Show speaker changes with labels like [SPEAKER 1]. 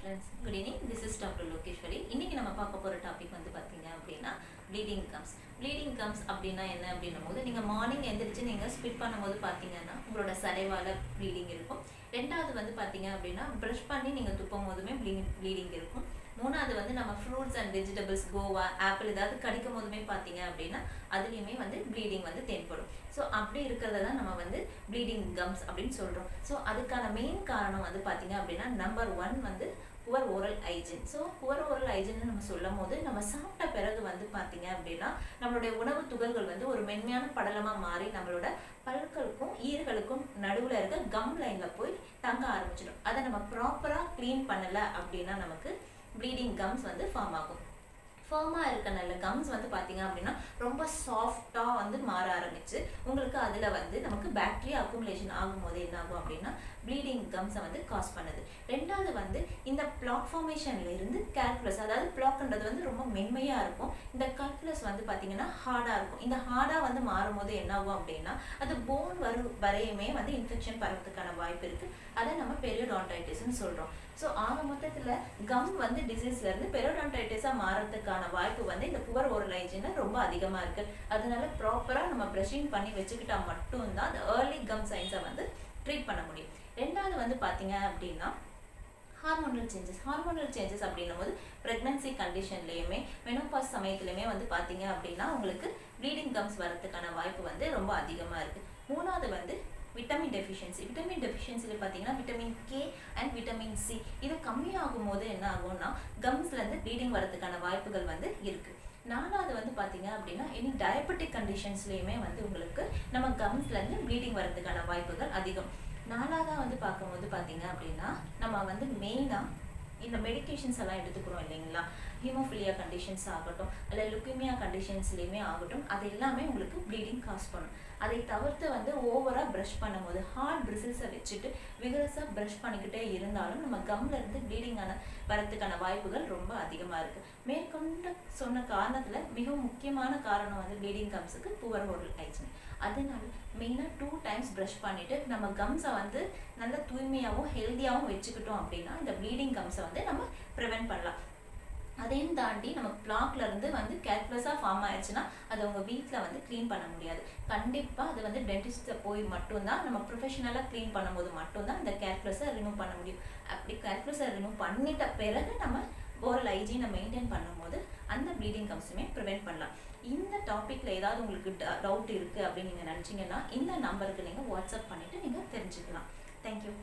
[SPEAKER 1] friends, good evening. This is Dr. Lokeshwari. இன்னைக்கு நம்ம பார்க்க போற டாபிக் வந்து பாத்தீங்க அப்படின்னா bleeding gums. bleeding gums அப்படின்னா என்ன அப்படின்னும்போது நீங்க மார்னிங் எந்திரிச்சு நீங்க ஸ்பிட் பண்ணும்போது பாத்தீங்கன்னா உங்களோட சலைவால bleeding இருக்கும். ரெண்டாவது வந்து பாத்தீங்க அப்படின்னா பிரஷ் பண்ணி நீங்க துப்பும் போதுமே bleeding இருக்கும். மூணாவது வந்து நம்ம fruits and vegetables Goa apple ஏதாவது கடிக்கும் போதுமே பார்த்தீங்க அப்படின்னா அதுலேயுமே வந்து ப்ளீடிங் வந்து தென்படும். ஸோ அப்படி இருக்கிறத தான் நம்ம வந்து ப்ளீடிங் கம்ஸ் அப்படின்னு சொல்கிறோம். ஸோ அதுக்கான மெயின் காரணம் வந்து பார்த்தீங்க அப்படின்னா நம்பர் 1 வந்து poor oral hygiene. So poor oral ஹைஜின்னு நம்ம சொல்லும் போது நம்ம சாப்பிட்ட பிறகு வந்து பார்த்தீங்க அப்படின்னா நம்மளுடைய உணவு துகள்கள் வந்து ஒரு மென்மையான படலமாக மாறி நம்மளோட பற்களுக்கும் ஈர்களுக்கும் நடுவில் இருக்க கம் லைனில் போய் தங்க ஆரம்பிச்சிடும். அதை நம்ம ப்ராப்பராக க்ளீன் பண்ணலை அப்படின்னா நமக்கு ப்ளீடிங் கம்ஸ் வந்து ஃபார்ம் ஆகும். ஃபார்மாக இருக்க நல்ல கம்ஸ் வந்து பார்த்தீங்க அப்படின்னா ரொம்ப சாஃப்டாக வந்து மாற ஆரம்பிச்சு உங்களுக்கு அதில் வந்து நமக்கு பாக்டீரியா அக்குமுலேஷன் ஆகும்போது என்ன ஆகும் அப்படின்னா ப்ளீடிங் கம்ஸை வந்து காஸ் பண்ணுது. ரெண்டாவது வந்து இந்த பிளாக் ஃபார்மேஷன்ல இருந்து கால்குலஸ், அதாவது பிளாக்ன்றது வந்து ரொம்ப மென்மையாக இருக்கும். இந்த கால்குலஸ் வந்து பார்த்தீங்கன்னா ஹார்டாக இருக்கும். இந்த ஹார்டாக வந்து மாறும்போது என்ன ஆகும் அப்படின்னா அது போன் வரையுமே வந்து இன்ஃபெக்ஷன் பரவதுக்கான வாய்ப்பு இருக்குது. அதை நம்ம பெரியோடான்டைட்டிஸ்ன்னு சொல்கிறோம். ஸோ ஆக மொத்தத்தில் கம் வந்து டிசீஸ்லேருந்து பெரியோடான்டைட்டிஸாக மாறதுக்கான வாய்ப்பு வந்து இந்த புவர் ஓரல் ஹைஜீனில் ரொம்ப அதிகமாக இருக்குது. அதனால ப்ராப்பராக நம்ம ப்ரஷிங் பண்ணி வச்சுக்கிட்டா மட்டும்தான் அந்த ஏர்லி கம் சைன்ஸை வந்து ட்ரீட் பண்ண முடியும். ரெண்டாவது வந்து பார்த்தீங்க அப்படின்னா ஹார்மோனல் சேஞ்சஸ் அப்படின்னும் போது ப்ரெக்னன்சி கண்டிஷன்லேயுமே மெனோபாஸ் சமயத்துலையுமே வந்து பார்த்தீங்க அப்படின்னா உங்களுக்கு ப்ளீடிங் கம்ஸ் வரதுக்கான வாய்ப்பு வந்து ரொம்ப அதிகமாக இருக்குது. மூணாவது வந்து விட்டமின் டெஃபிஷியன்சியில் பார்த்தீங்கன்னா vitamin K and vitamin C இது கம்மியாகும் போது என்ன ஆகும்னா கம்ஸ்லேருந்து ப்ளீடிங் வரதுக்கான வாய்ப்புகள் வந்து இருக்குது. நாலாவது வந்து பார்த்தீங்க அப்படின்னா இனி டயபெட்டிக் கண்டிஷன்ஸ்லேயுமே வந்து உங்களுக்கு நம்ம கம்ஸ்லேருந்து ப்ளீடிங் வரதுக்கான வாய்ப்புகள் அதிகம். நாலாவதாக வந்து பார்க்கும்போது பார்த்தீங்க அப்படின்னா நம்ம வந்து மெயினாக இந்த மெடிக்கேஷன்ஸ் எல்லாம் எடுத்துக்கிறோம் இல்லைங்களா, ஹீமோஃபிலியா கண்டிஷன்ஸ் ஆகட்டும் இல்லை லுக்கீமியா கண்டிஷன்ஸ்லேயுமே ஆகட்டும், அது எல்லாமே உங்களுக்கு ப்ளீடிங் காஸ் பண்ணும். அதை தவிர்த்து வந்து ஓவராக ப்ரஷ் பண்ணும்போது ஹார்ட் பிரிசில்ஸை வச்சுட்டு விகரஸாக ப்ரஷ் பண்ணிக்கிட்டே இருந்தாலும் நம்ம கம்லேருந்து ப்ளீடிங்கான வரத்துக்கான வாய்ப்புகள் ரொம்ப அதிகமாக இருக்குது. மேற்கொண்டு சொன்ன காரணத்தில் மிக முக்கியமான காரணம் வந்து ப்ளீடிங் கம்ஸுக்கு புவர் ஓரல் ஹைஜீன். அதனால மெயினாக 2 times ப்ரஷ் பண்ணிவிட்டு நம்ம கம்ஸை வந்து நல்ல தூய்மையாகவும் ஹெல்த்தியாகவும் வச்சுக்கிட்டோம் அப்படின்னா இந்த ப்ளீடிங் கம்ஸை வந்து நம்ம ப்ரிவென்ட் பண்ணலாம். அதையும் தாண்டி நம்ம பிளாக்லேருந்து வந்து கேல்குலஸாக ஃபார்ம் ஆயிடுச்சுன்னா அதை உங்கள் வீட்டில் வந்து க்ளீன் பண்ண முடியாது. கண்டிப்பாக அது வந்து டென்டிஸ்ட்டை போய் மட்டும்தான் நம்ம ப்ரொஃபஷனலாக க்ளீன் பண்ணும்போது மட்டும்தான் இந்த கேல்குலஸை ரிமூவ் பண்ண முடியும். அப்படி கேல்குலஸை ரிமூவ் பண்ணிட்ட பிறகு நம்ம ஓரல் ஹைஜீனை மெயின்டைன் பண்ணும்போது அந்த ப்ளீடிங் கம்ஸுமே ப்ரிவென்ட் பண்ணலாம். இந்த டாப்பிக்கில் ஏதாவது உங்களுக்கு டவுட் இருக்குது அப்படின்னு நீங்கள் நினச்சிங்கன்னா இந்த நம்பருக்கு நீங்கள் வாட்ஸ்அப் பண்ணிவிட்டு நீங்கள் தெரிஞ்சுக்கலாம். தேங்க்யூ.